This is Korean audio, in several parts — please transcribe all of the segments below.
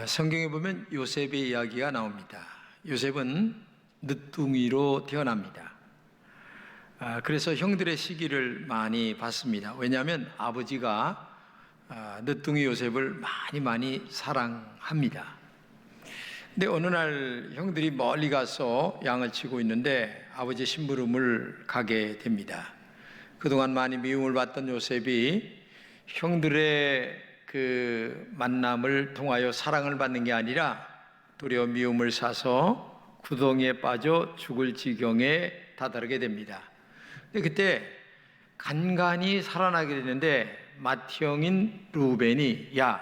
성경에 보면 요셉의 이야기가 나옵니다. 요셉은 늦둥이로 태어납니다. 그래서 형들의 시기를 많이 받습니다. 왜냐하면 아버지가 늦둥이 요셉을 많이 사랑합니다. 근데 어느 날 형들이 멀리 가서 양을 치고 있는데 아버지 심부름을 가게 됩니다. 그동안 많이 미움을 받던 요셉이 형들의 그 만남을 통하여 사랑을 받는 게 아니라 도리어 미움을 사서 구덩이에 빠져 죽을 지경에 다다르게 됩니다. 근데 그때 간간히 살아나게 되는데 맏형인 루벤이 야,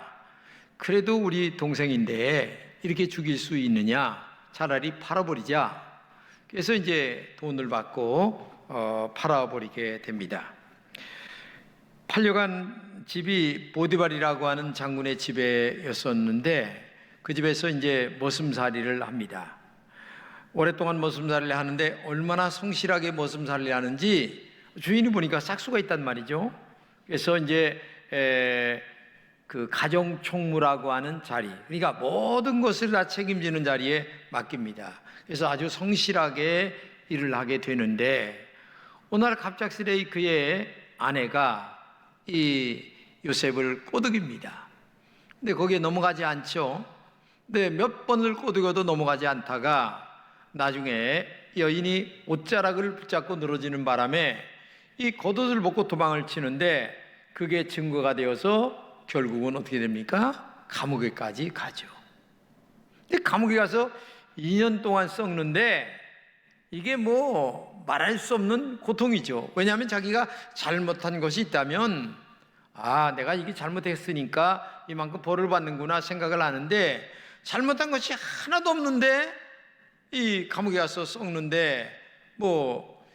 그래도 우리 동생인데 이렇게 죽일 수 있느냐? 차라리 팔아버리자. 그래서 이제 돈을 받고 팔아버리게 됩니다. 팔려간 집이 보디발이라고 하는 장군의 집에였었는데 그 집에서 이제 머슴살이를 합니다. 오랫동안 머슴살이를 하는데 얼마나 성실하게 머슴살이를 하는지 주인이 보니까 싹수가 있단 말이죠. 그래서 이제 그 가정총무라고 하는 자리, 그러니까 모든 것을 다 책임지는 자리에 맡깁니다. 그래서 아주 성실하게 일을 하게 되는데 어느 날 갑작스레 그의 아내가 이 요셉을 꼬드깁니다. 근데 거기에 넘어가지 않죠. 근데 몇 번을 꼬드겨도 넘어가지 않다가 나중에 여인이 옷자락을 붙잡고 늘어지는 바람에 이 겉옷을 벗고 도망을 치는데 그게 증거가 되어서 결국은 어떻게 됩니까? 감옥에까지 가죠. 근데 감옥에 가서 2년 동안 썩는데 이게 뭐 말할 수 없는 고통이죠. 왜냐하면 자기가 잘못한 것이 있다면 내가 이게 잘못했으니까 이만큼 벌을 받는구나 생각을 하는데 잘못한 것이 하나도 없는데 이 감옥에 가서 썩는데 뭐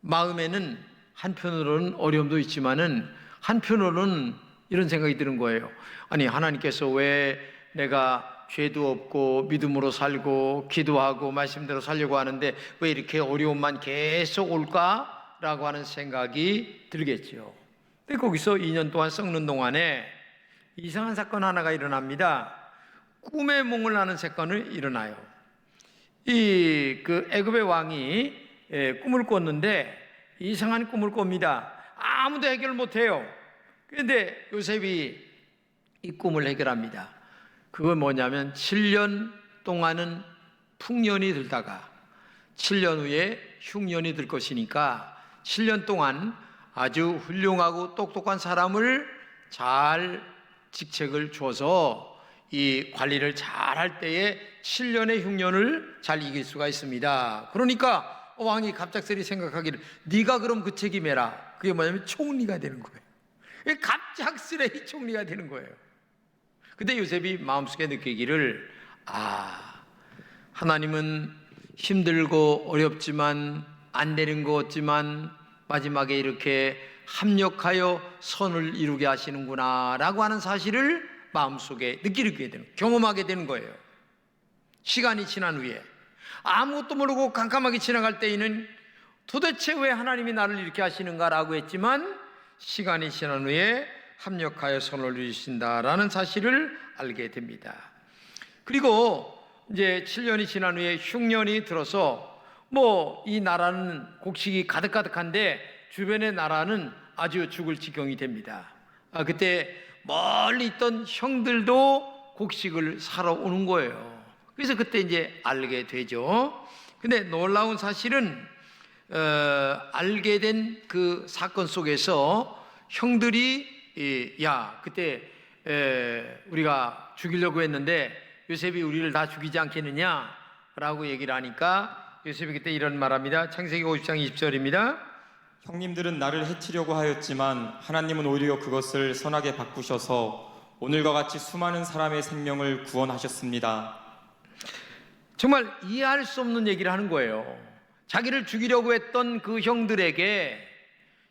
마음에는 한편으로는 어려움도 있지만은 한편으로는 이런 생각이 드는 거예요. 아니, 하나님께서 왜 내가 죄도 없고 믿음으로 살고 기도하고 말씀대로 살려고 하는데 왜 이렇게 어려움만 계속 올까라고 하는 생각이 들겠죠. 근데 거기서 2년 동안 썩는 동안에 이상한 사건 하나가 일어납니다. 꿈의 몽을 하는 사건이 일어나요. 그 애굽의 왕이 꿈을 꿨는데 이상한 꿈을 꿉니다. 아무도 해결 못해요. 그런데 요셉이 이 꿈을 해결합니다. 그건 뭐냐면 7년 동안은 풍년이 들다가 7년 후에 흉년이 들 것이니까 7년 동안 아주 훌륭하고 똑똑한 사람을 잘 직책을 줘서 이 관리를 잘 할 때에 7년의 흉년을 잘 이길 수가 있습니다. 그러니까 왕이 갑작스레 생각하기를 네가 그럼 그 책임해라. 그게 뭐냐면 총리가 되는 거예요. 갑작스레 총리가 되는 거예요. 근데 요셉이 마음속에 느끼기를 하나님은 힘들고 어렵지만 안 되는 거 없지만 마지막에 이렇게 합력하여 선을 이루게 하시는구나 라고 하는 사실을 마음속에 느끼게 되는, 경험하게 되는 거예요. 시간이 지난 후에 아무것도 모르고 깜깜하게 지나갈 때에는 도대체 왜 하나님이 나를 이렇게 하시는가 라고 했지만 시간이 지난 후에 합력하여 선을 이루신다라는 사실을 알게 됩니다. 그리고 이제 7년이 지난 후에 흉년이 들어서 이 나라는 곡식이 가득가득한데 주변의 나라는 아주 죽을 지경이 됩니다. 그때 멀리 있던 형들도 곡식을 사러 오는 거예요. 그래서 그때 이제 알게 되죠. 근데 놀라운 사실은 알게 된 그 사건 속에서 형들이 그때 우리가 죽이려고 했는데 요셉이 우리를 다 죽이지 않겠느냐 라고 얘기를 하니까 요셉이 그때 이런 말합니다. 창세기 50장 20절입니다. 형님들은 나를 해치려고 하였지만 하나님은 오히려 그것을 선하게 바꾸셔서 오늘과 같이 수많은 사람의 생명을 구원하셨습니다. 정말 이해할 수 없는 얘기를 하는 거예요. 자기를 죽이려고 했던 그 형들에게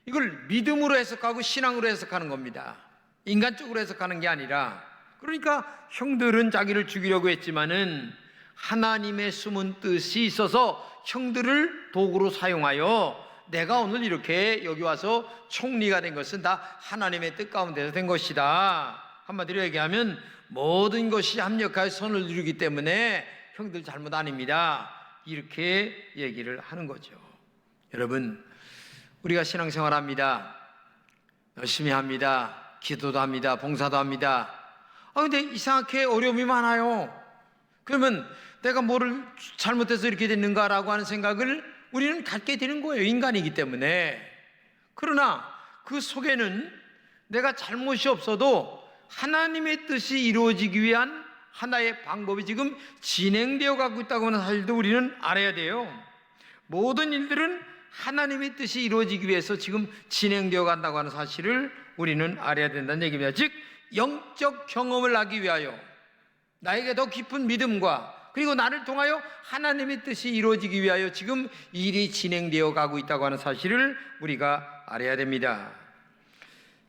이걸 믿음으로 해석하고 신앙으로 해석하는 겁니다. 인간적으로 해석하는 게 아니라, 그러니까 형들은 자기를 죽이려고 했지만은 하나님의 숨은 뜻이 있어서 형들을 도구로 사용하여 내가 오늘 이렇게 여기 와서 총리가 된 것은 다 하나님의 뜻 가운데서 된 것이다. 한마디로 얘기하면 모든 것이 합력하여 선을 이루기 때문에 형들 잘못 아닙니다. 이렇게 얘기를 하는 거죠. 여러분, 우리가 신앙생활합니다. 열심히 합니다. 기도도 합니다. 봉사도 합니다. 근데 이상하게 어려움이 많아요. 그러면 내가 뭐를 잘못해서 이렇게 됐는가라고 하는 생각을 우리는 갖게 되는 거예요. 인간이기 때문에. 그러나 그 속에는 내가 잘못이 없어도 하나님의 뜻이 이루어지기 위한 하나의 방법이 지금 진행되어 가고 있다고 하는 사실도 우리는 알아야 돼요. 모든 일들은 하나님의 뜻이 이루어지기 위해서 지금 진행되어 간다고 하는 사실을 우리는 알아야 된다는 얘기입니다. 즉 영적 경험을 하기 위하여 나에게 더 깊은 믿음과 그리고 나를 통하여 하나님의 뜻이 이루어지기 위하여 지금 일이 진행되어 가고 있다고 하는 사실을 우리가 알아야 됩니다.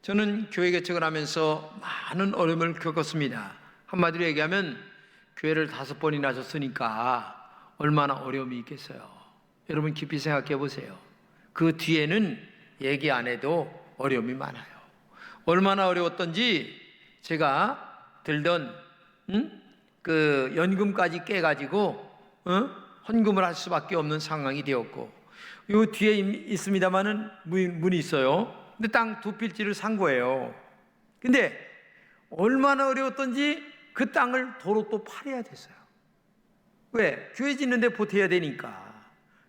저는 교회 개척을 하면서 많은 어려움을 겪었습니다. 한마디로 얘기하면 교회를 5번이나 하셨으니까 얼마나 어려움이 있겠어요. 여러분 깊이 생각해 보세요. 그 뒤에는 얘기 안 해도 어려움이 많아요. 얼마나 어려웠던지 제가 들던 그 연금까지 깨가지고 헌금을 할 수밖에 없는 상황이 되었고, 요 뒤에 있습니다마는 문이 있어요. 근데 땅 2필지를 산 거예요. 근데 얼마나 어려웠던지 그 땅을 도로 또 팔아야 됐어요. 왜? 교회 짓는데 보태야 되니까.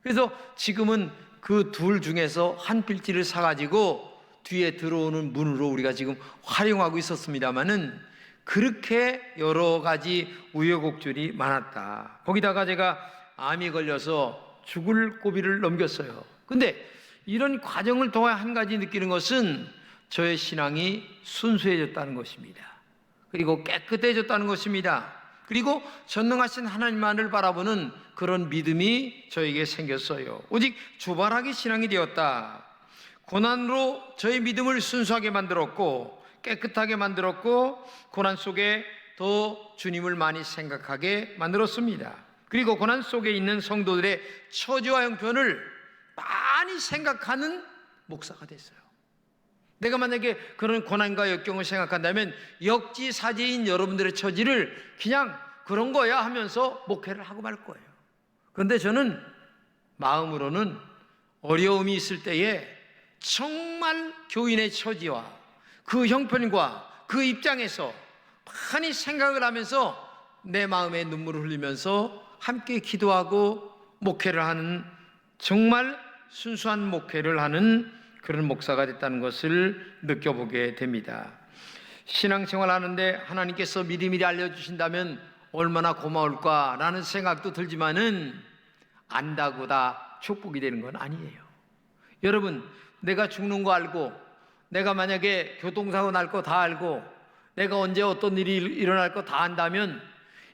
그래서 지금은 그 둘 중에서 한 필지를 사가지고 뒤에 들어오는 문으로 우리가 지금 활용하고 있었습니다마는 그렇게 여러 가지 우여곡절이 많았다. 거기다가 제가 암이 걸려서 죽을 고비를 넘겼어요. 근데 이런 과정을 통해 한 가지 느끼는 것은 저의 신앙이 순수해졌다는 것입니다. 그리고 깨끗해졌다는 것입니다. 그리고 전능하신 하나님만을 바라보는 그런 믿음이 저에게 생겼어요. 오직 주발하게 신앙이 되었다. 고난으로 저의 믿음을 순수하게 만들었고 깨끗하게 만들었고 고난 속에 더 주님을 많이 생각하게 만들었습니다. 그리고 고난 속에 있는 성도들의 처지와 형편을 많이 생각하는 목사가 됐어요. 내가 만약에 그런 고난과 역경을 생각한다면 역지사지인 여러분들의 처지를 그냥 그런 거야 하면서 목회를 하고 말 거예요. 그런데 저는 마음으로는 어려움이 있을 때에 정말 교인의 처지와 그 형편과 그 입장에서 많이 생각을 하면서 내 마음에 눈물을 흘리면서 함께 기도하고 목회를 하는, 정말 순수한 목회를 하는 그런 목사가 됐다는 것을 느껴보게 됩니다. 신앙생활 하는데 하나님께서 미리미리 알려주신다면 얼마나 고마울까라는 생각도 들지만은 안다고 다 축복이 되는 건 아니에요. 여러분, 내가 죽는 거 알고, 내가 만약에 교통사고 날 거 다 알고, 내가 언제 어떤 일이 일어날 거 다 안다면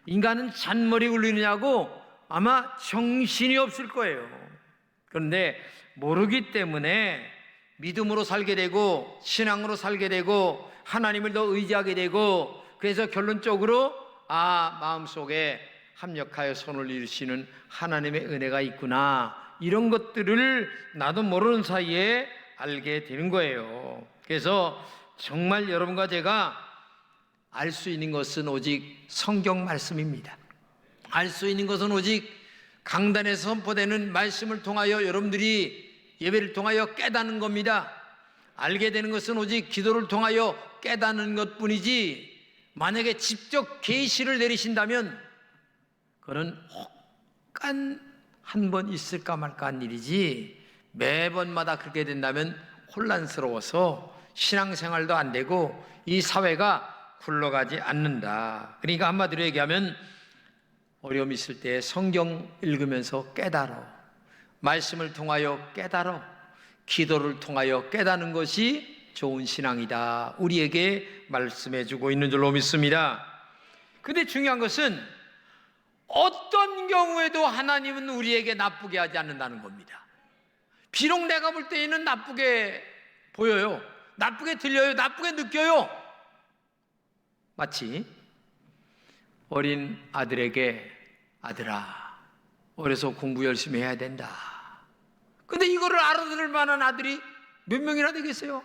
인간은 잔머리 굴리느냐고 아마 정신이 없을 거예요. 그런데 모르기 때문에 믿음으로 살게 되고 신앙으로 살게 되고 하나님을 더 의지하게 되고, 그래서 결론적으로 마음속에 합력하여 손을 이루시는 하나님의 은혜가 있구나, 이런 것들을 나도 모르는 사이에 알게 되는 거예요. 그래서 정말 여러분과 제가 알 수 있는 것은 오직 성경 말씀입니다. 알 수 있는 것은 오직 강단에서 선포되는 말씀을 통하여 여러분들이 예배를 통하여 깨닫는 겁니다. 알게 되는 것은 오직 기도를 통하여 깨닫는 것뿐이지, 만약에 직접 계시를 내리신다면 그는 혹간 한 번 있을까 말까 한 일이지, 매번마다 그렇게 된다면 혼란스러워서 신앙생활도 안 되고 이 사회가 굴러가지 않는다. 그러니까 한마디로 얘기하면 어려움이 있을 때 성경 읽으면서 깨달아, 말씀을 통하여 깨달아, 기도를 통하여 깨닫는 것이 좋은 신앙이다, 우리에게 말씀해 주고 있는 줄로 믿습니다. 근데 중요한 것은 어떤 경우에도 하나님은 우리에게 나쁘게 하지 않는다는 겁니다. 비록 내가 볼 때에는 나쁘게 보여요, 나쁘게 들려요, 나쁘게 느껴요. 마치 어린 아들에게 아들아, 어려서 공부 열심히 해야 된다. 근데 이거를 알아들을 만한 아들이 몇 명이나 되겠어요?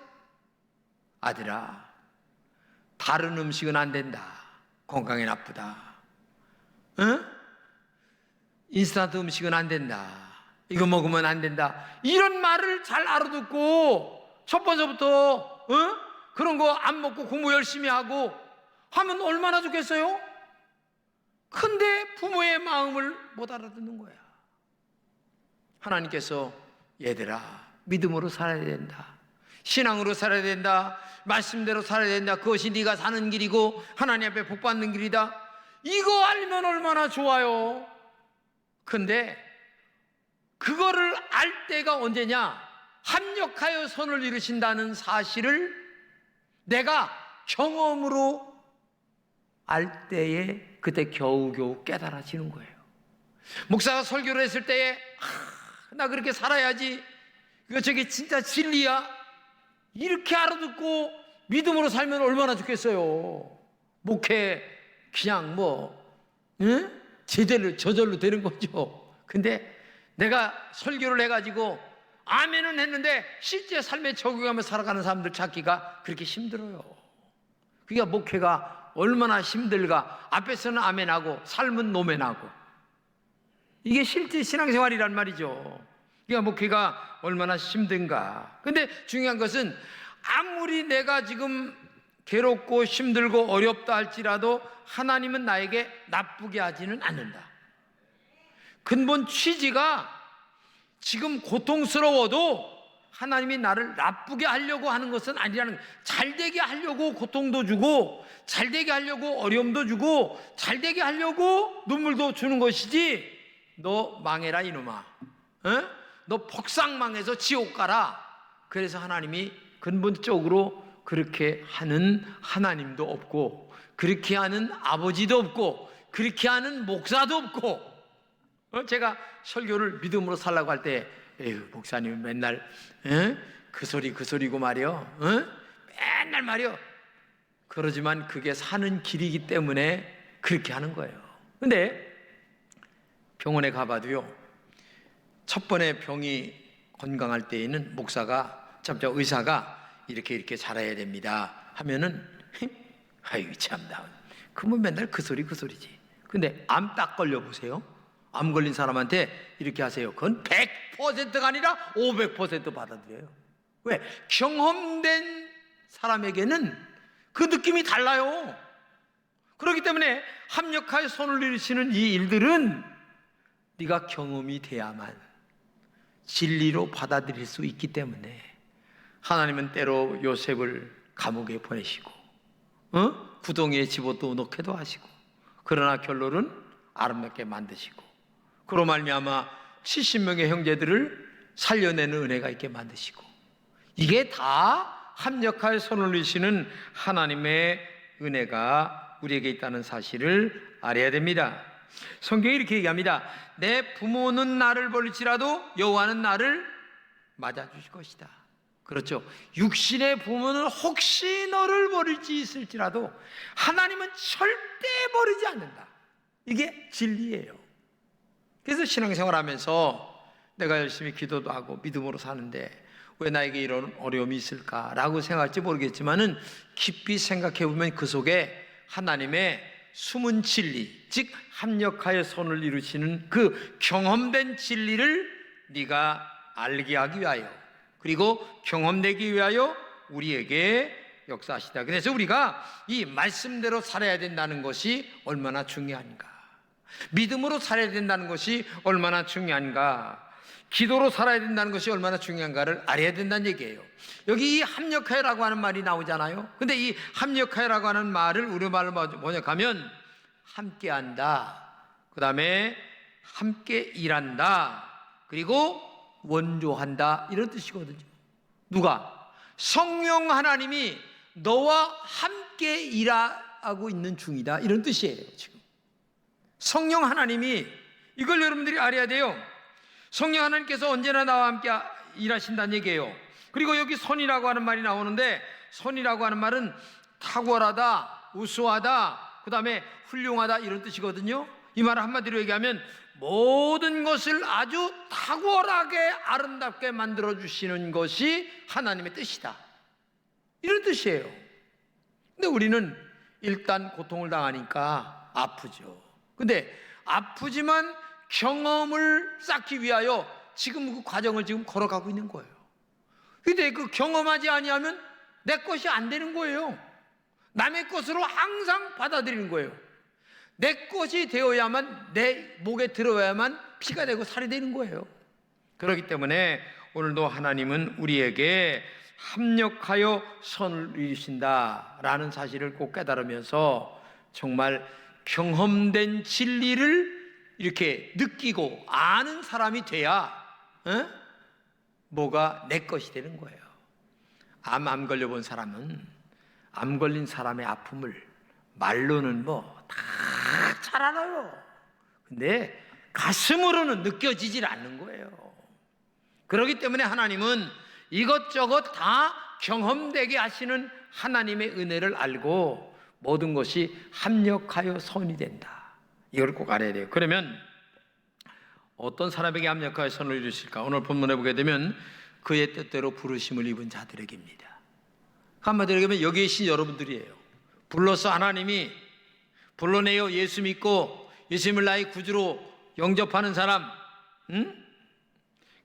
아들아, 다른 음식은 안 된다. 건강에 나쁘다. 응? 인스턴트 음식은 안 된다. 이거 먹으면 안 된다. 이런 말을 잘 알아듣고 첫 번째부터 그런 거 안 먹고 공부 열심히 하고 하면 얼마나 좋겠어요? 근데 부모의 마음을 못 알아듣는 거야. 하나님께서 얘들아, 믿음으로 살아야 된다. 신앙으로 살아야 된다. 말씀대로 살아야 된다. 그것이 네가 사는 길이고 하나님 앞에 복 받는 길이다. 이거 알면 얼마나 좋아요. 근데 그거를 알 때가 언제냐? 합력하여 선을 이루신다는 사실을 내가 경험으로 알 때에 그때 겨우겨우 깨달아지는 거예요. 목사가 설교를 했을 때에 나 그렇게 살아야지, 이거 저게 진짜 진리야, 이렇게 알아듣고 믿음으로 살면 얼마나 좋겠어요. 목회 그냥 제대로 저절로 되는 거죠. 근데 내가 설교를 해가지고 아멘은 했는데 실제 삶에 적용하며 살아가는 사람들 찾기가 그렇게 힘들어요. 그러니까 목회가 얼마나 힘들까. 앞에서는 아멘하고 삶은 노멘하고. 이게 실제 신앙생활이란 말이죠. 그러니까 목회가 얼마나 힘든가. 근데 중요한 것은 아무리 내가 지금 괴롭고 힘들고 어렵다 할지라도 하나님은 나에게 나쁘게 하지는 않는다. 근본 취지가 지금 고통스러워도 하나님이 나를 나쁘게 하려고 하는 것은 아니라는 거예요. 잘되게 하려고 고통도 주고 잘되게 하려고 어려움도 주고 잘되게 하려고 눈물도 주는 것이지, 너 망해라 이놈아, 너 폭삭 망해서 지옥 가라, 그래서 하나님이 근본적으로 그렇게 하는 하나님도 없고 그렇게 하는 아버지도 없고 그렇게 하는 목사도 없고. 제가 설교를 믿음으로 살라고 할 때 에휴 목사님 맨날 그 소리고 말이요, 맨날 말이요. 그러지만 그게 사는 길이기 때문에 그렇게 하는 거예요. 근데 병원에 가봐도요, 첫 번에 병이 건강할 때에는 목사가 의사가 이렇게 잘해야 됩니다 하면은 아유 참나, 그러면 맨날 그 소리지. 근데 암 딱 걸려 보세요. 암 걸린 사람한테 이렇게 하세요. 그건 100%가 아니라 500% 받아들여요. 왜? 경험된 사람에게는 그 느낌이 달라요. 그렇기 때문에 합력하여 손을 이루시는 이 일들은 네가 경험이 돼야만 진리로 받아들일 수 있기 때문에 하나님은 때로 요셉을 감옥에 보내시고 구덩이에 집어도 넣기도 하시고, 그러나 결론은 아름답게 만드시고, 그로 말미암아 70명의 형제들을 살려내는 은혜가 있게 만드시고, 이게 다 합력하여 손을 이시는 하나님의 은혜가 우리에게 있다는 사실을 알아야 됩니다. 성경이 이렇게 얘기합니다. 내 부모는 나를 버릴지라도 여호와는 나를 맞아주실 것이다. 그렇죠. 육신의 부모는 혹시 너를 버릴지 있을지라도 하나님은 절대 버리지 않는다. 이게 진리예요. 그래서 신앙생활하면서 내가 열심히 기도도 하고 믿음으로 사는데 왜 나에게 이런 어려움이 있을까라고 생각할지 모르겠지만은 깊이 생각해 보면 그 속에 하나님의 숨은 진리, 즉 합력하여 손을 이루시는 그 경험된 진리를 네가 알게 하기 위하여, 그리고 경험되기 위하여 우리에게 역사하시다. 그래서 우리가 이 말씀대로 살아야 된다는 것이 얼마나 중요한가, 믿음으로 살아야 된다는 것이 얼마나 중요한가, 기도로 살아야 된다는 것이 얼마나 중요한가를 알아야 된다는 얘기예요. 여기 이 합력하여라고 하는 말이 나오잖아요. 근데 이 합력하여라고 하는 말을 우리말로 번역하면 함께한다, 그 다음에 함께 일한다, 그리고 원조한다, 이런 뜻이거든요. 누가? 성령 하나님이 너와 함께 일하고 있는 중이다, 이런 뜻이에요. 지금 성령 하나님이, 이걸 여러분들이 알아야 돼요. 성령 하나님께서 언제나 나와 함께 일하신다는 얘기예요. 그리고 여기 선이라고 하는 말이 나오는데, 선이라고 하는 말은 탁월하다, 우수하다, 그 다음에 훌륭하다, 이런 뜻이거든요. 이 말을 한마디로 얘기하면 모든 것을 아주 탁월하게 아름답게 만들어주시는 것이 하나님의 뜻이다, 이런 뜻이에요. 근데 우리는 일단 고통을 당하니까 아프죠. 근데 아프지만 경험을 쌓기 위하여 지금 그 과정을 지금 걸어가고 있는 거예요. 근데 그 경험하지 아니하면 내 것이 안 되는 거예요. 남의 것으로 항상 받아들이는 거예요. 내 것이 되어야만, 내 목에 들어야만 피가 되고 살이 되는 거예요. 그렇기 때문에 오늘도 하나님은 우리에게 합력하여 선을 이루신다라는 사실을 꼭 깨달으면서 정말 경험된 진리를 이렇게 느끼고 아는 사람이 돼야 뭐가 내 것이 되는 거예요. 암 걸려본 사람은 암 걸린 사람의 아픔을 말로는 뭐 다 잘 알아요. 근데 가슴으로는 느껴지질 않는 거예요. 그렇기 때문에 하나님은 이것저것 다 경험되게 하시는 하나님의 은혜를 알고 모든 것이 합력하여 선이 된다. 이걸 꼭 알아야 돼요. 그러면 어떤 사람에게 합력하여 선을 이루실까? 오늘 본문에 보게 되면 그의 뜻대로 부르심을 입은 자들에게입니다. 한마디로 얘기하면 여기 계신 여러분들이에요. 불러서 하나님이 불러내어 예수 믿고 예수님을 나의 구주로 영접하는 사람,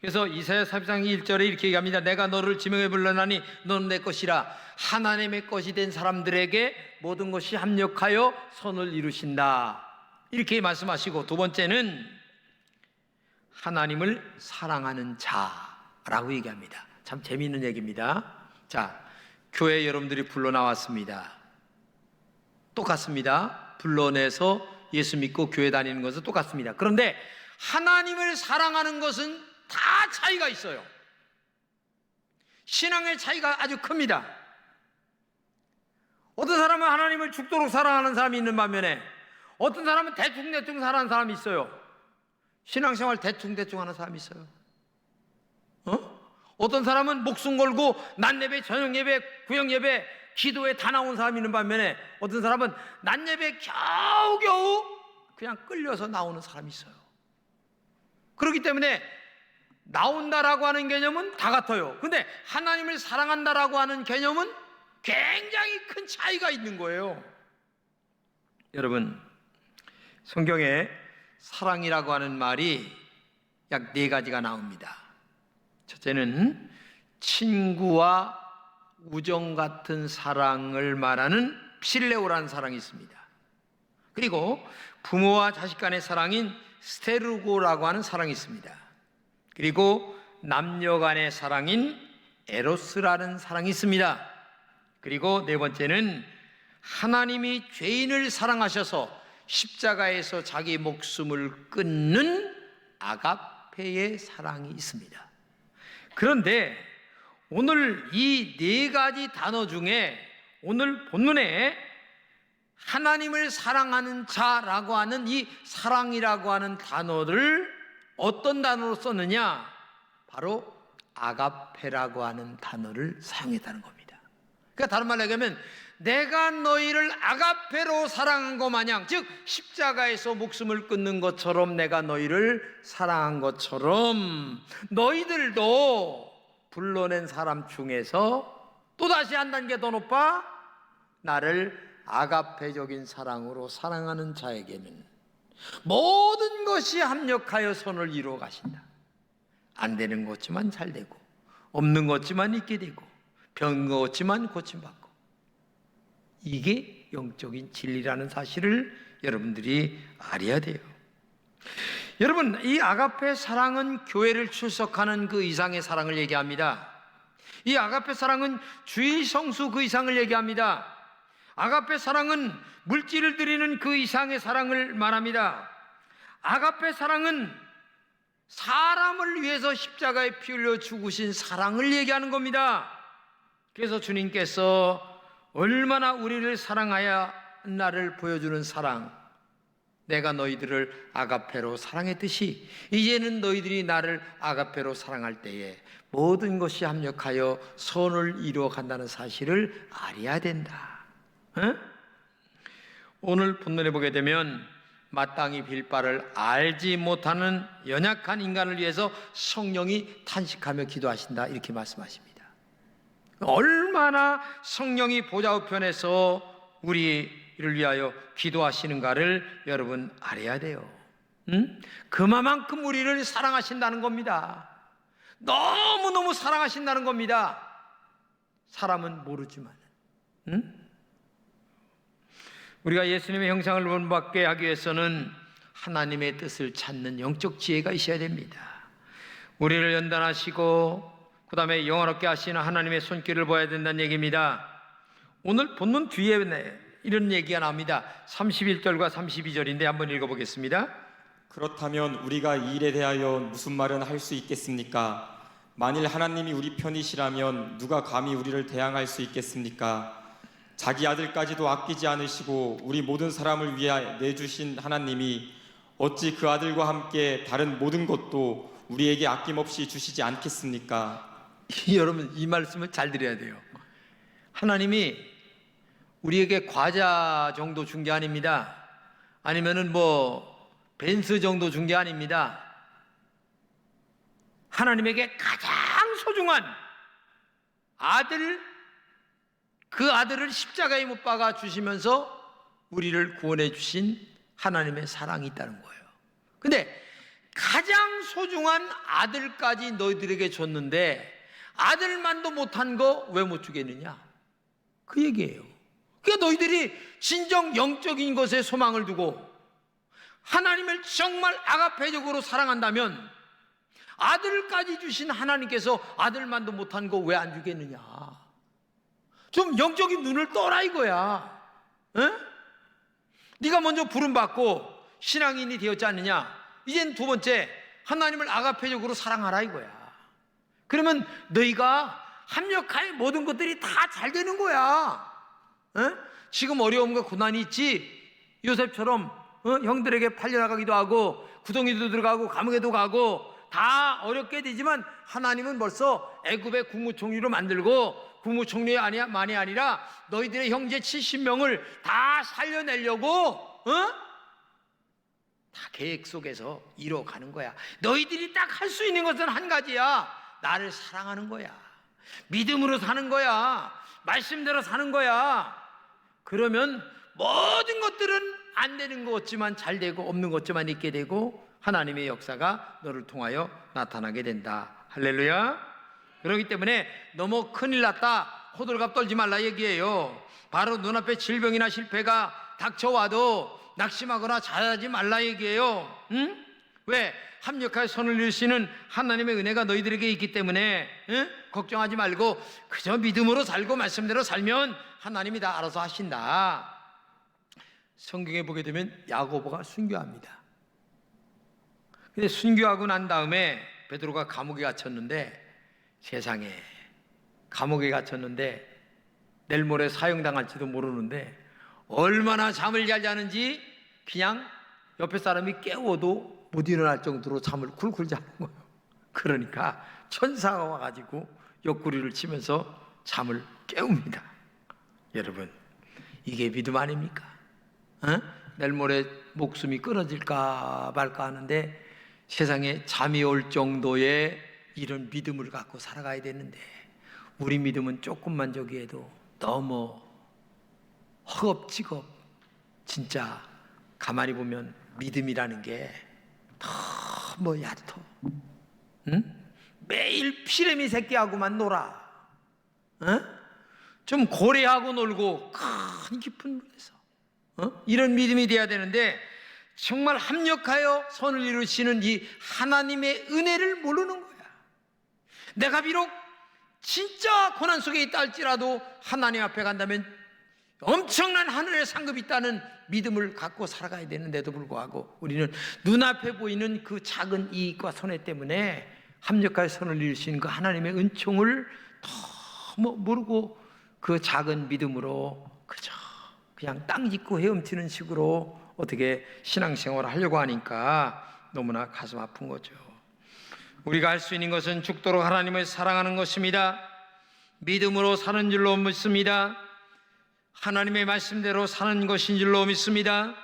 그래서 이사야 43장 1절에 이렇게 얘기합니다. 내가 너를 지명해 불러나니 너는 내 것이라. 하나님의 것이 된 사람들에게 모든 것이 합력하여 선을 이루신다. 이렇게 말씀하시고, 두 번째는 하나님을 사랑하는 자라고 얘기합니다. 참 재미있는 얘기입니다. 자, 교회 여러분들이 불러 나왔습니다. 똑같습니다. 불러내서 예수 믿고 교회 다니는 것은 똑같습니다. 그런데 하나님을 사랑하는 것은 다 차이가 있어요. 신앙의 차이가 아주 큽니다. 어떤 사람은 하나님을 죽도록 사랑하는 사람이 있는 반면에 어떤 사람은 대충대충 사랑하는 사람이 있어요. 신앙생활 대충대충 하는 사람이 있어요. 어떤 사람은 목숨 걸고 낮예배, 저녁예배, 구역예배, 기도에 다 나온 사람이 있는 반면에 어떤 사람은 낮예배 겨우겨우 그냥 끌려서 나오는 사람이 있어요. 그렇기 때문에 나온다라고 하는 개념은 다 같아요. 근데 하나님을 사랑한다라고 하는 개념은 굉장히 큰 차이가 있는 거예요. 여러분, 성경에 사랑이라고 하는 말이 약 4가지가 나옵니다. 첫째는 친구와 우정 같은 사랑을 말하는 필레오라는 사랑이 있습니다. 그리고 부모와 자식 간의 사랑인 스테르고라고 하는 사랑이 있습니다. 그리고 남녀 간의 사랑인 에로스라는 사랑이 있습니다. 그리고 네 번째는 하나님이 죄인을 사랑하셔서 십자가에서 자기 목숨을 끊는 아가페의 사랑이 있습니다. 그런데 오늘 이 4가지 단어 중에 오늘 본문에 하나님을 사랑하는 자라고 하는 이 사랑이라고 하는 단어를 어떤 단어로 썼느냐? 바로 아가페라고 하는 단어를 사용했다는 겁니다. 그러니까 다른 말로 얘기하면 내가 너희를 아가페로 사랑한 것 마냥, 즉 십자가에서 목숨을 끊는 것처럼 내가 너희를 사랑한 것처럼 너희들도 불러낸 사람 중에서 또다시 한 단계 더 높아 나를 아가페적인 사랑으로 사랑하는 자에게는 모든 것이 합력하여 선을 이루어 가신다. 안 되는 것 없지만 잘 되고, 없는 것 없지만 있게 되고, 병 것 없지만 고침받고, 이게 영적인 진리라는 사실을 여러분들이 알아야 돼요. 여러분, 이 아가페 사랑은 교회를 출석하는 그 이상의 사랑을 얘기합니다. 이 아가페 사랑은 주일 성수 그 이상을 얘기합니다. 아가페 사랑은 물질을 드리는 그 이상의 사랑을 말합니다. 아가페 사랑은 사람을 위해서 십자가에 피 흘려 죽으신 사랑을 얘기하는 겁니다. 그래서 주님께서 얼마나 우리를 사랑하여 나를 보여주는 사랑, 내가 너희들을 아가페로 사랑했듯이 이제는 너희들이 나를 아가페로 사랑할 때에 모든 것이 합력하여 선을 이루어 간다는 사실을 알아야 된다. 오늘 본문에 보게 되면 마땅히 빌 바를 알지 못하는 연약한 인간을 위해서 성령이 탄식하며 기도하신다, 이렇게 말씀하십니다. 얼마나 성령이 보좌 우편에서 우리 우리를 위하여 기도하시는가를 여러분 알아야 돼요. 그만큼 우리를 사랑하신다는 겁니다. 너무너무 사랑하신다는 겁니다. 사람은 모르지만. 우리가 예수님의 형상을 본받게 하기 위해서는 하나님의 뜻을 찾는 영적 지혜가 있어야 됩니다. 우리를 연단하시고 그 다음에 영원롭게 하시는 하나님의 손길을 봐야 된다는 얘기입니다. 오늘 본문 뒤에 이런 얘기가 나옵니다. 31절과 32절인데 한번 읽어보겠습니다. 그렇다면 우리가 이 일에 대하여 무슨 말은 할 수 있겠습니까? 만일 하나님이 우리 편이시라면 누가 감히 우리를 대항할 수 있겠습니까? 자기 아들까지도 아끼지 않으시고 우리 모든 사람을 위하여 내주신 하나님이 어찌 그 아들과 함께 다른 모든 것도 우리에게 아낌없이 주시지 않겠습니까? 여러분 이 말씀을 잘 들어야 돼요. 하나님이 우리에게 과자 정도 준 게 아닙니다. 아니면은 벤츠 정도 준 게 아닙니다. 하나님에게 가장 소중한 그 아들을 십자가에 못 박아 주시면서 우리를 구원해 주신 하나님의 사랑이 있다는 거예요. 근데 가장 소중한 아들까지 너희들에게 줬는데 아들만도 못한 거 왜 못 주겠느냐? 그 얘기예요. 그러니까 너희들이 진정 영적인 것에 소망을 두고 하나님을 정말 아가페적으로 사랑한다면 아들까지 주신 하나님께서 아들만도 못한 거 왜 안 주겠느냐? 좀 영적인 눈을 떠라 이거야. 에? 네가 먼저 부름받고 신앙인이 되었지 않느냐? 이젠 두 번째 하나님을 아가페적으로 사랑하라 이거야. 그러면 너희가 합력하여 모든 것들이 다 잘 되는 거야. 에? 지금 어려움과 고난이 있지. 요셉처럼 형들에게 팔려나가기도 하고 구덩이도 들어가고 감옥에도 가고 다 어렵게 되지만 하나님은 벌써 애굽의 국무총리로 만들고 국무총리만이 아니라 너희들의 형제 70명을 다 살려내려고 다 계획 속에서 이뤄가는 거야. 너희들이 딱 할 수 있는 것은 한 가지야. 나를 사랑하는 거야. 믿음으로 사는 거야. 말씀대로 사는 거야. 그러면 모든 것들은 안 되는 것 같지만 잘 되고 없는 것 같지만 있게 되고 하나님의 역사가 너를 통하여 나타나게 된다. 할렐루야. 그렇기 때문에 너무 큰일 났다 호들갑 떨지 말라 얘기해요. 바로 눈앞에 질병이나 실패가 닥쳐와도 낙심하거나 자하지 말라 얘기해요. 응? 왜? 합력하여 선을 이루시는 하나님의 은혜가 너희들에게 있기 때문에 걱정하지 말고 그저 믿음으로 살고 말씀대로 살면 하나님이 다 알아서 하신다. 성경에 보게 되면 야고보가 순교합니다. 근데 순교하고 난 다음에 베드로가 감옥에 갇혔는데 세상에 감옥에 갇혔는데 내일 모레 사형당할지도 모르는데 얼마나 잠을 잘 자는지 그냥 옆에 사람이 깨워도 못 일어날 정도로 잠을 쿨쿨 자는 거예요. 그러니까 천사가 와가지고 옆구리를 치면서 잠을 깨웁니다. 여러분 이게 믿음 아닙니까? 내일 모레 목숨이 끊어질까 말까 하는데 세상에 잠이 올 정도의 이런 믿음을 갖고 살아가야 되는데 우리 믿음은 조금만 저기에도 너무 허겁지겁. 진짜 가만히 보면 믿음이라는 게 너무 얕어. 매일 피레미 새끼하고만 놀아. 좀 고래하고 놀고 큰 깊은 물에서 이런 믿음이 돼야 되는데 정말 합력하여 선을 이루시는 이 하나님의 은혜를 모르는 거야. 내가 비록 진짜 고난 속에 있다 할지라도 하나님 앞에 간다면 엄청난 하늘의 상급이 있다는 믿음을 갖고 살아가야 되는데도 불구하고 우리는 눈앞에 보이는 그 작은 이익과 손해 때문에 합력하여 선을 이루시는 그 하나님의 은총을 너무 모르고 그 작은 믿음으로 그냥 땅 짚고 헤엄치는 식으로 어떻게 신앙생활을 하려고 하니까 너무나 가슴 아픈 거죠. 우리가 할 수 있는 것은 죽도록 하나님을 사랑하는 것입니다. 믿음으로 사는 줄로 믿습니다. 하나님의 말씀대로 사는 것인 줄로 믿습니다.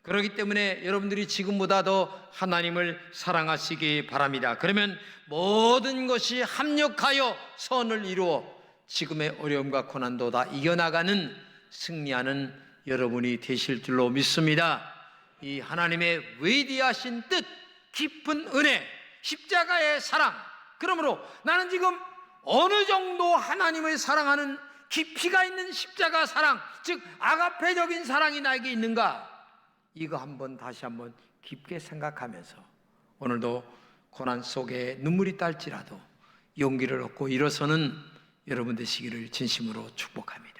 그렇기 때문에 여러분들이 지금보다 더 하나님을 사랑하시기 바랍니다. 그러면 모든 것이 합력하여 선을 이루어 지금의 어려움과 고난도 다 이겨나가는 승리하는 여러분이 되실 줄로 믿습니다. 이 하나님의 위대하신 뜻, 깊은 은혜, 십자가의 사랑. 그러므로 나는 지금 어느 정도 하나님을 사랑하는 깊이가 있는 십자가 사랑, 즉 아가페적인 사랑이 나에게 있는가? 이거 다시 한번 깊게 생각하면서 오늘도 고난 속에 눈물이 딸지라도 용기를 얻고 일어서는 여러분 되시기를 진심으로 축복합니다.